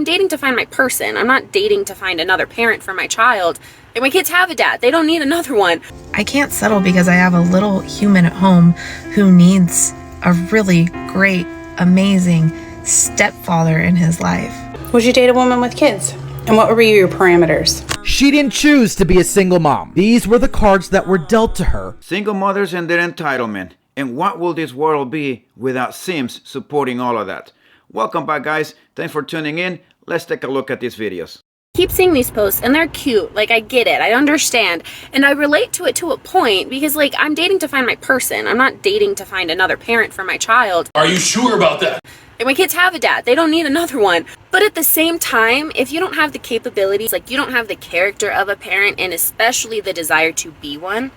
I'm dating to find my person. I'm not dating to find another parent for my child. And my kids have a dad. They don't need another one. I can't settle because I have a little human at home who needs a really great, amazing stepfather in his life. Would you date a woman with kids? And what were your parameters? She didn't choose to be a single mom. These were the cards that were dealt to her. Single mothers and their entitlement. And what will this world be without Sims supporting all of that? Welcome back, guys. Thanks for tuning in. Let's take a look at these videos. Keep seeing these posts and they're cute. Like, I get it. I understand. And I relate to it to a point because, like, I'm dating to find my person. I'm not dating to find another parent for my child. Are you sure about that? And my kids have a dad. They don't need another one. But at the same time, if you don't have the capabilities, like you don't have the character of a parent and especially the desire to be one,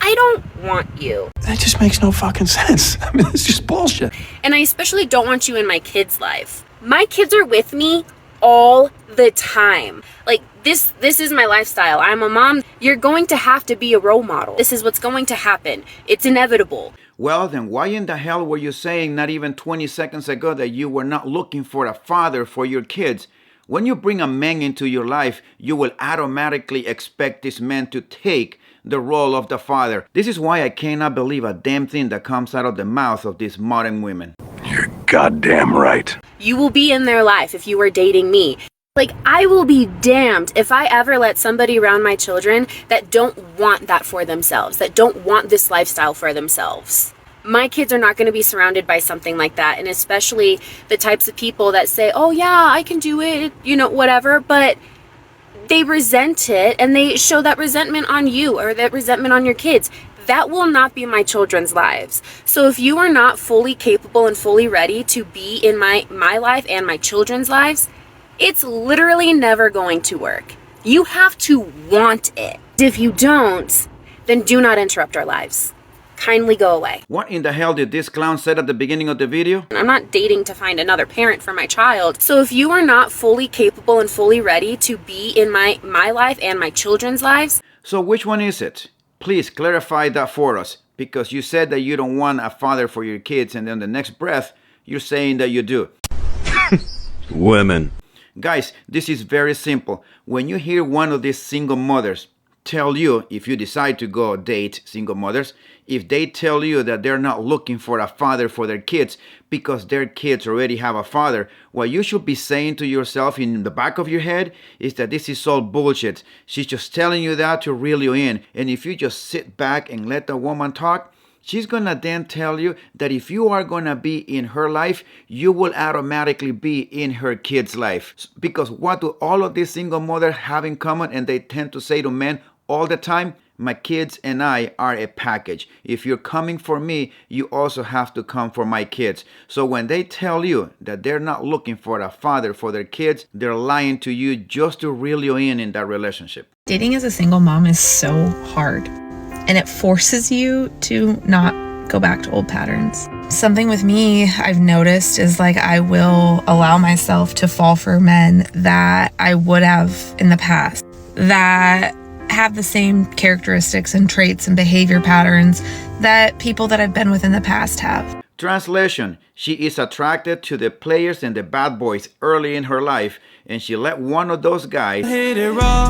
I don't want you. That just makes no fucking sense. I mean, it's just bullshit. And I especially don't want you in my kids' life. My kids are with me all the time. Like, this is my lifestyle. I'm a mom. You're going to have to be a role model. This is what's going to happen. It's inevitable. Well, then why in the hell were you saying not even 20 seconds ago that you were not looking for a father for your kids? When you bring a man into your life, you will automatically expect this man to take the role of the father. This is why I cannot believe a damn thing that comes out of the mouth of these modern women. You're goddamn right. You will be in their life if you were dating me. Like, I will be damned if I ever let somebody around my children that don't want that for themselves, that don't want this lifestyle for themselves. My kids are not going to be surrounded by something like that, and especially the types of people that say, oh yeah, I can do it, you know, whatever, but they resent it and they show that resentment on you or that resentment on your kids. That will not be my children's lives. So if you are not fully capable and fully ready to be in my life and my children's lives, it's literally never going to work. You have to want it. If you don't, then do not interrupt our lives. Kindly go away. What in the hell did this clown say at the beginning of the video? I'm not dating to find another parent for my child. So if you are not fully capable and fully ready to be in my life and my children's lives. So which one is it? Please clarify that for us, because you said that you don't want a father for your kids, and then the next breath, you're saying that you do. Women. Guys, this is very simple. When you hear one of these single mothers tell you, if you decide to go date single mothers, if they tell you that they're not looking for a father for their kids because their kids already have a father, what you should be saying to yourself in the back of your head is that this is all bullshit. She's just telling you that to reel you in. And if you just sit back and let the woman talk, she's gonna then tell you that if you are gonna be in her life, you will automatically be in her kid's life. Because what do all of these single mothers have in common, and they tend to say to men all the time? My kids and I are a package. If you're coming for me, you also have to come for my kids. So when they tell you that they're not looking for a father for their kids, they're lying to you just to reel you in that relationship. Dating as a single mom is so hard, and it forces you to not go back to old patterns. Something with me I've noticed is, like, I will allow myself to fall for men that I would have in the past, that have the same characteristics and traits and behavior patterns that people that I've been with in the past have. Translation: she is attracted to the players and the bad boys early in her life, and she let one of those guys hit it raw.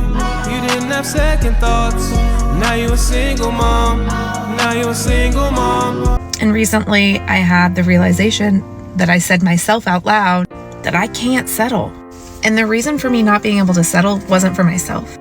You didn't have second thoughts. Now you a single mom. Now you a single mom. And recently I had the realization that I said myself out loud that I can't settle. And the reason for me not being able to settle wasn't for myself.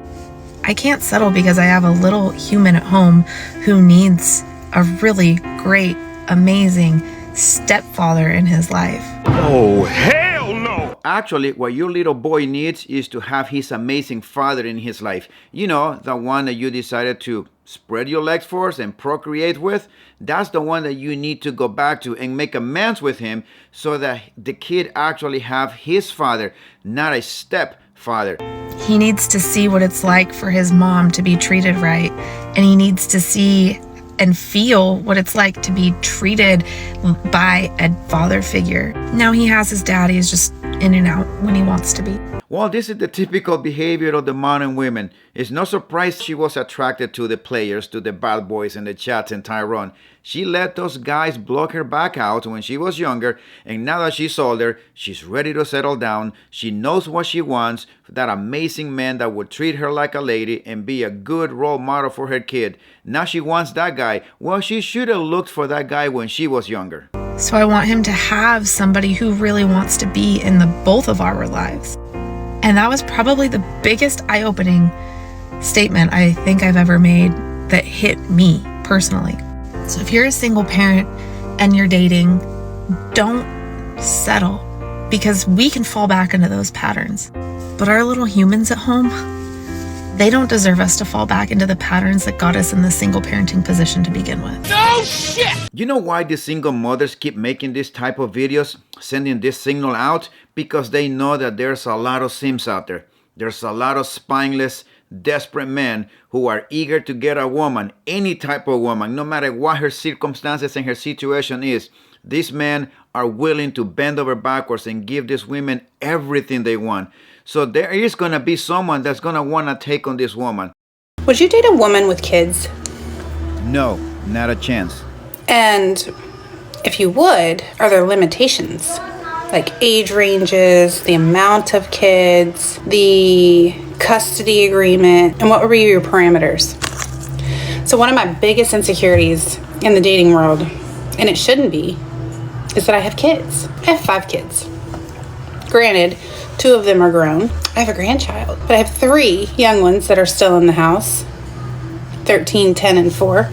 I can't settle because I have a little human at home who needs a really great, amazing stepfather in his life. Oh, hell no! Actually, what your little boy needs is to have his amazing father in his life. You know, the one that you decided to spread your legs for and procreate with. That's the one that you need to go back to and make amends with him so that the kid actually have his father, not a stepfather. He needs to see what it's like for his mom to be treated right, and he needs to see and feel what it's like to be treated by a father figure. Now he has his dad, he's just in and out when he wants to be. Well, this is the typical behavior of the modern women. It's no surprise she was attracted to the players, to the bad boys and the Chads and Tyrone. She let those guys block her back out when she was younger, and now that she's older, she's ready to settle down. She knows what she wants, that amazing man that would treat her like a lady and be a good role model for her kid. Now she wants that guy. Well, she should have looked for that guy when she was younger. So I want him to have somebody who really wants to be in the both of our lives. And that was probably the biggest eye-opening statement I think I've ever made that hit me personally. So if you're a single parent and you're dating, don't settle, because we can fall back into those patterns. But our little humans at home, they don't deserve us to fall back into the patterns that got us in the single parenting position to begin with. No shit! You know why the single mothers keep making this type of videos, sending this signal out? Because they know that there's a lot of simps out there. There's a lot of spineless, desperate men who are eager to get a woman, any type of woman, no matter what her circumstances and her situation is. These men are willing to bend over backwards and give these women everything they want. So there is going to be someone that's going to want to take on this woman. Would you date a woman with kids? No, not a chance. And if you would, are there limitations? Like age ranges, the amount of kids, the custody agreement, and what would be your parameters? So one of my biggest insecurities in the dating world, and it shouldn't be, is that I have kids. I have 5 kids. Granted, 2 of them are grown. I have a grandchild, but I have 3 young ones that are still in the house, 13, 10, and 4.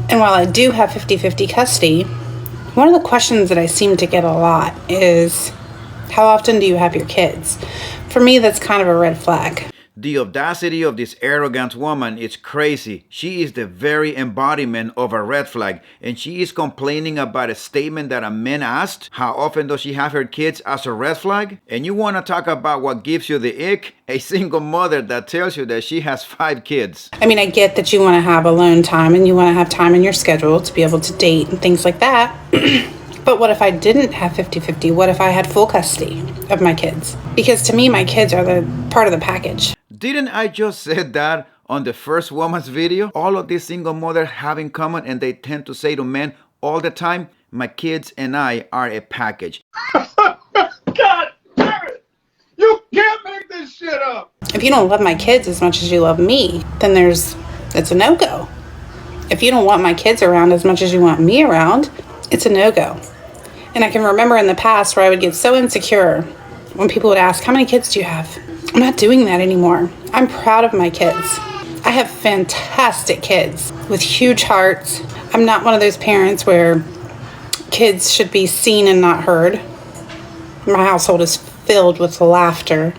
And while I do have 50-50 custody, one of the questions that I seem to get a lot is, how often do you have your kids? For me, that's kind of a red flag. The audacity of this arrogant woman is crazy. She is the very embodiment of a red flag, and she is complaining about a statement that a man asked. How often does she have her kids as a red flag? And you want to talk about what gives you the ick? A single mother that tells you that she has 5 kids. I mean, I get that you want to have alone time and you want to have time in your schedule to be able to date and things like that. But what if I didn't have 50-50? What if I had full custody of my kids? Because to me, my kids are the part of the package. Didn't I just say that on the first woman's video? All of these single mothers have in common, and they tend to say to men all the time, my kids and I are a package. God damn it! You can't make this shit up! If you don't love my kids as much as you love me, then it's a no-go. If you don't want my kids around as much as you want me around, it's a no-go. And I can remember in the past where I would get so insecure when people would ask, how many kids do you have? I'm not doing that anymore. I'm proud of my kids. I have fantastic kids with huge hearts. I'm not one of those parents where kids should be seen and not heard. My household is filled with laughter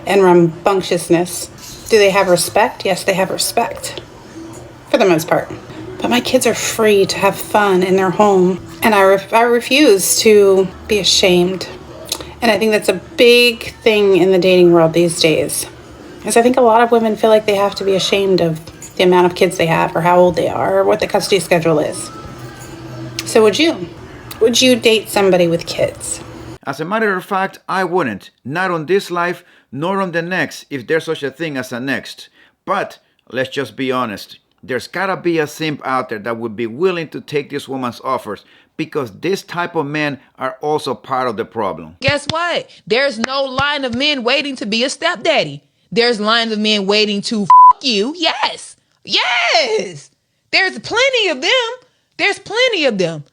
and rambunctiousness. Do they have respect? Yes, they have respect, for the most part. But my kids are free to have fun in their home, and I refuse to be ashamed. And I think that's a big thing in the dating world these days. Because I think a lot of women feel like they have to be ashamed of the amount of kids they have, or how old they are, or what the custody schedule is. So would you? Would you date somebody with kids? As a matter of fact, I wouldn't. Not on this life, nor on the next, if there's such a thing as a next. But let's just be honest. There's gotta be a simp out there that would be willing to take this woman's offers, because this type of men are also part of the problem. Guess what? There's no line of men waiting to be a stepdaddy. There's lines of men waiting to you. Yes. Yes. There's plenty of them. There's plenty of them.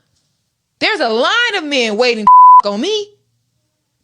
There's a line of men waiting to on me.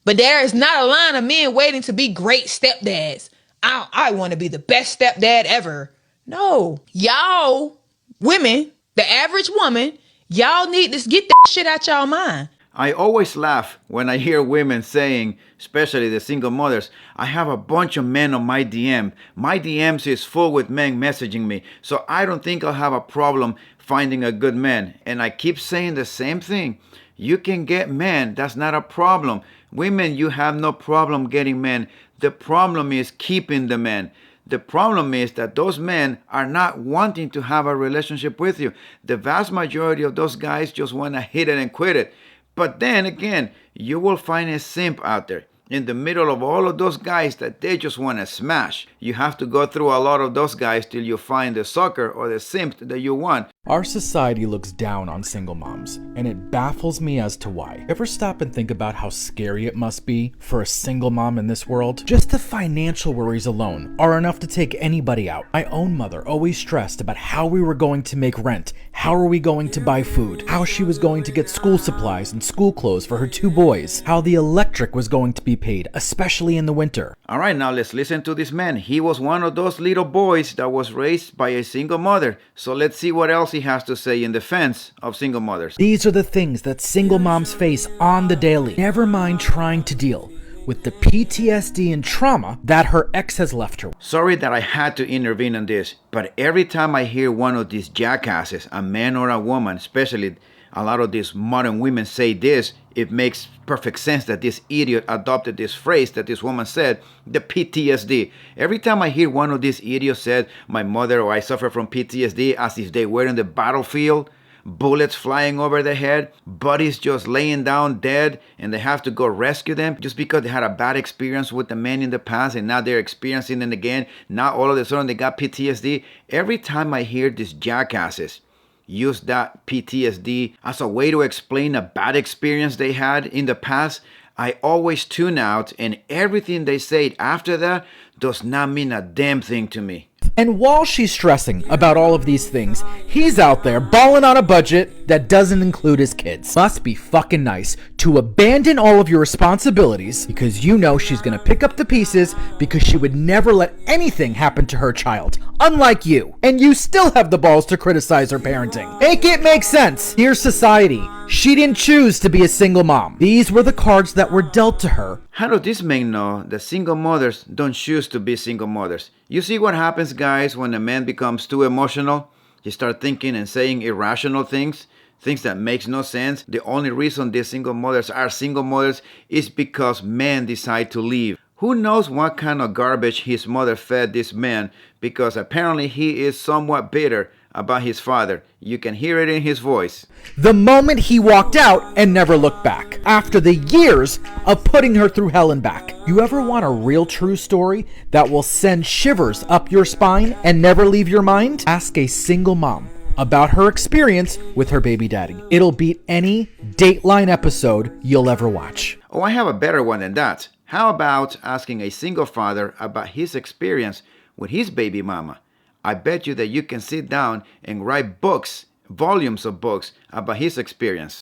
But there is not a line of men waiting to be great stepdads. I want to be the best stepdad ever. No. Y'all, women, the average woman, y'all need to get that shit out y'all mind. I always laugh when I hear women saying, especially the single mothers, I have a bunch of men on my DM. My DMs is full with men messaging me, so I don't think I'll have a problem finding a good man. And I keep saying the same thing. You can get men, that's not a problem. Women, you have no problem getting men. The problem is keeping the men. The problem is that those men are not wanting to have a relationship with you. The vast majority of those guys just want to hit it and quit it. But then again, you will find a simp out there in the middle of all of those guys that they just want to smash. You have to go through a lot of those guys till you find the sucker or the simp that you want. Our society looks down on single moms, and it baffles me as to why. Ever stop and think about how scary it must be for a single mom in this world? Just the financial worries alone are enough to take anybody out. My own mother always stressed about how we were going to make rent, how are we going to buy food, how she was going to get school supplies and school clothes for her 2 boys, how the electric was going to be paid, especially in the winter. All right, now let's listen to this man. He was one of those little boys that was raised by a single mother. So let's see what else he has to say in defense of single mothers. These are the things that single moms face on the daily. Never mind trying to deal with the PTSD and trauma that her ex has left her. Sorry that I had to intervene on this, but every time I hear one of these jackasses, a man or a woman, especially a lot of these modern women say this, it makes perfect sense that this idiot adopted this phrase that this woman said, the PTSD. Every time I hear one of these idiots said, my mother or I suffer from PTSD, as if they were in the battlefield, bullets flying over their head, buddies just laying down dead, and they have to go rescue them just because they had a bad experience with the men in the past and now they're experiencing it again. Now all of a sudden they got PTSD. Every time I hear these jackasses use that PTSD as a way to explain a bad experience they had in the past, I always tune out, and everything they say after that does not mean a damn thing to me. And while she's stressing about all of these things, he's out there balling on a budget that doesn't include his kids. Must be fucking nice to abandon all of your responsibilities because you know she's gonna pick up the pieces because she would never let anything happen to her child, unlike you. And you still have the balls to criticize her parenting. Make it make sense. Dear society, she didn't choose to be a single mom. These were the cards that were dealt to her. How do these men know that single mothers don't choose to be single mothers? You see what happens, guys, when a man becomes too emotional? You start thinking and saying irrational things that makes no sense. The only reason these single mothers are single mothers is because men decide to leave. Who knows what kind of garbage his mother fed this man, because apparently he is somewhat bitter about his father. You can hear it in his voice. The moment he walked out and never looked back, after the years of putting her through hell and back. You ever want a real true story that will send shivers up your spine and never leave your mind? Ask a single mom about her experience with her baby daddy. It'll beat any Dateline episode you'll ever watch. Oh, I have a better one than that. How about asking a single father about his experience with his baby mama? I bet you that you can sit down and write books, volumes of books about his experience.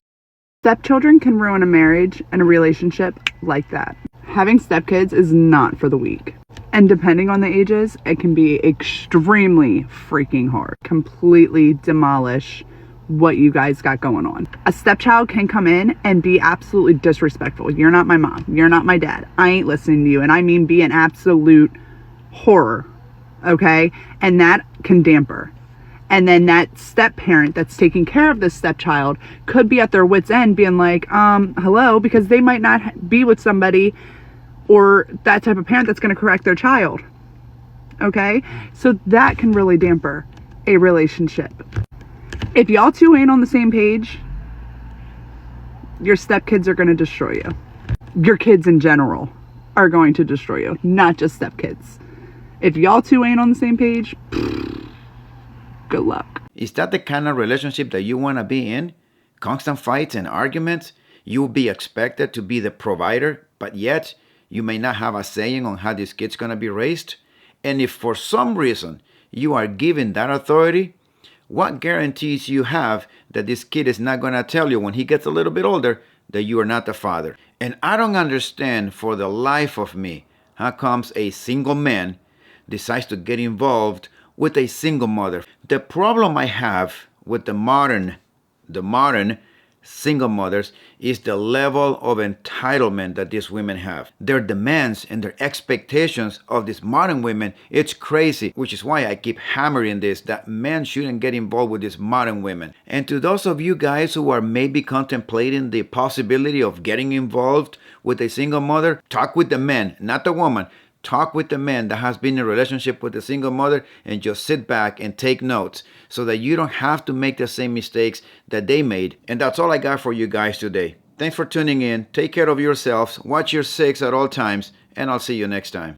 Stepchildren can ruin a marriage and a relationship like that. Having stepkids is not for the weak. And depending on the ages, it can be extremely freaking hard. Completely demolish what you guys got going on. A stepchild can come in and be absolutely disrespectful. You're not my mom. You're not my dad. I ain't listening to you. And I mean be an absolute horror. Okay? And that can damper. And then that step parent that's taking care of this stepchild could be at their wit's end being like, hello, because they might not be with somebody or that type of parent that's going to correct their child. Okay? So that can really damper a relationship. If y'all two ain't on the same page, your stepkids are going to destroy you. Your kids in general are going to destroy you, not just stepkids. If y'all two ain't on the same page, good luck. Is that the kind of relationship that you want to be in? Constant fights and arguments? You will be expected to be the provider, but yet you may not have a saying on how this kid's going to be raised? And if for some reason you are given that authority, what guarantees you have that this kid is not going to tell you when he gets a little bit older that you are not the father? And I don't understand for the life of me how comes a single man decides to get involved with a single mother. The problem I have with the modern single mothers is the level of entitlement that these women have. Their demands and their expectations of these modern women, it's crazy, which is why I keep hammering this, that men shouldn't get involved with these modern women. And to those of you guys who are maybe contemplating the possibility of getting involved with a single mother, talk with the man, not the woman. Talk with the man that has been in a relationship with a single mother and just sit back and take notes so that you don't have to make the same mistakes that they made. And that's all I got for you guys today. Thanks for tuning in. Take care of yourselves. Watch your six at all times. And I'll see you next time.